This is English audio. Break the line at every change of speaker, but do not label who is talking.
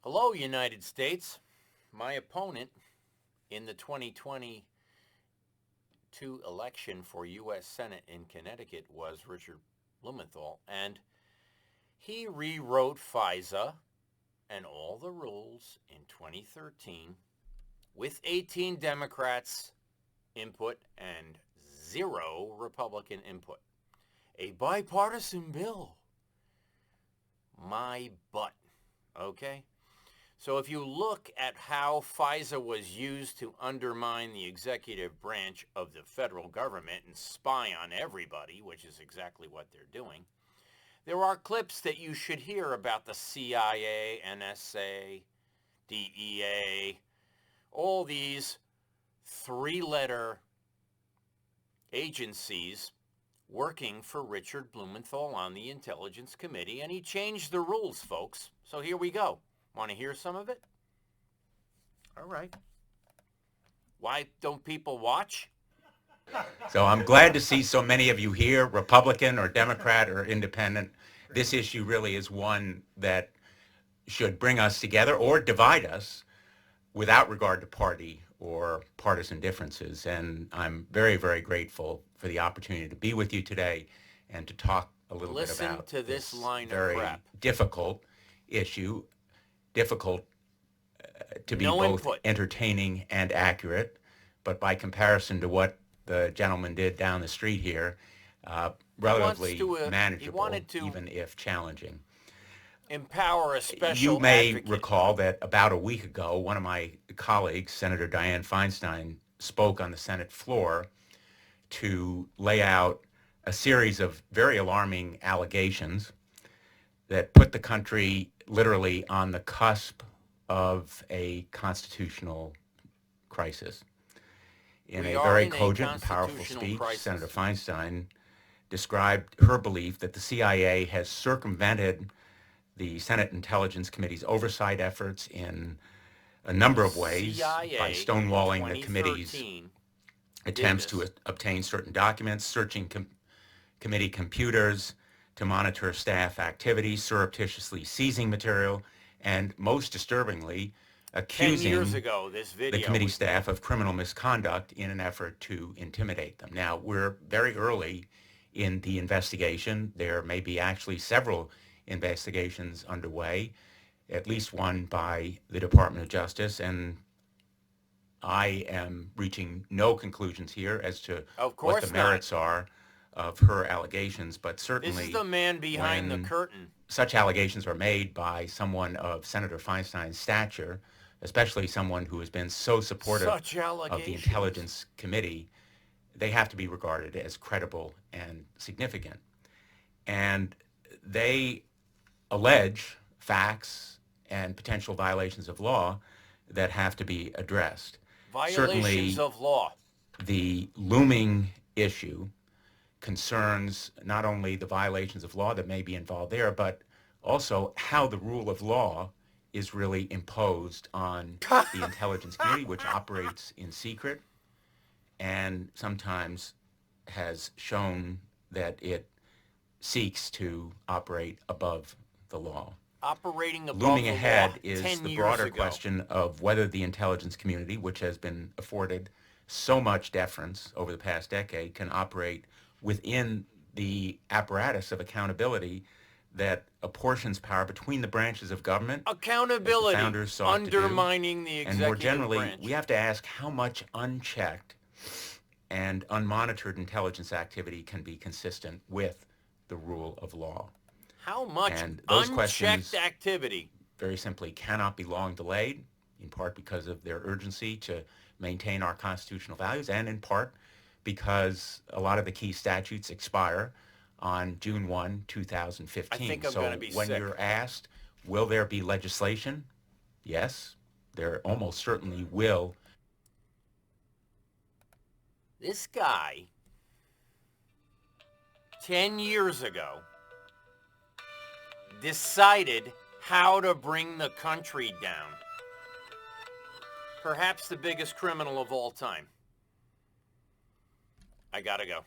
Hello, United States. My opponent in the 2022 election for U.S. Senate in Connecticut was Richard Blumenthal, and he rewrote FISA and all the rules in 2013 with 18 Democrats' input and 0 Republican input. A bipartisan bill. My butt. Okay? So if you look at how FISA was used to undermine the executive branch of the federal government and spy on everybody, which is exactly what they're doing, there are clips that you should hear about the CIA, NSA, DEA, all these three-letter agencies working for Richard Blumenthal on the Intelligence Committee, and he changed the rules, folks. So here we go. Want to hear some of it? All right. Why don't people watch?
So I'm glad to see so many of you here, Republican or Democrat or Independent. This issue really is one that should bring us together or divide us without regard to party or partisan differences. And I'm very, very grateful for the opportunity to be with you today and to talk a little bit about
to this line
very
of crap.
difficult issue, difficult to be both entertaining and accurate, but by comparison to what the gentleman did down the street here, relatively manageable, even if challenging.
Empower a special
You may
advocate.
recall that about a week ago, one of my colleagues, Senator Dianne Feinstein, spoke on the Senate floor to lay out a series of very alarming allegations that put the country literally on the cusp of a constitutional crisis. In a very cogent and powerful speech, Senator Feinstein described her belief that the CIA has circumvented the Senate Intelligence Committee's oversight efforts in a number of ways by stonewalling the committee's attempts to obtain certain documents, searching committee computers to monitor staff activities, surreptitiously seizing material, and most disturbingly, accusing the committee staff of criminal misconduct in an effort to intimidate them. Now, we're very early in the investigation. There may be actually several investigations underway, at least one by the Department of Justice, and I am reaching no conclusions here as to what the merits are of her allegations, but certainly
this is the man behind the curtain.
Such allegations are made by someone of Senator Feinstein's stature, especially someone who has been so supportive of the Intelligence Committee, they have to be regarded as credible and significant. And they allege facts and potential violations of law that have to be addressed.
Violations of law.
The looming issue concerns not only the violations of law that may be involved there, but also how the rule of law is really imposed on the Intelligence Committee, which operates in secret and sometimes has shown that it seeks to operate above the law.
Operating above
Looming
the
ahead
law
is the broader question of whether the intelligence community, which has been afforded so much deference over the past decade, can operate within the apparatus of accountability that apportions power between the branches of government.
Accountability,
as the founders sought
undermining the executive
and more generally,
branch.
We have to ask how much unchecked and unmonitored intelligence activity can be consistent with the rule of law.
How much
and those
unchecked activity?
Very simply cannot be long delayed, in part because of their urgency to maintain our constitutional values, and in part because a lot of the key statutes expire on June 1, 2015.
I think I'm going to be
when
sick.
You're asked, will there be legislation? Yes, there almost certainly will.
This guy, 10 years ago, decided how to bring the country down. Perhaps the biggest criminal of all time. I gotta go.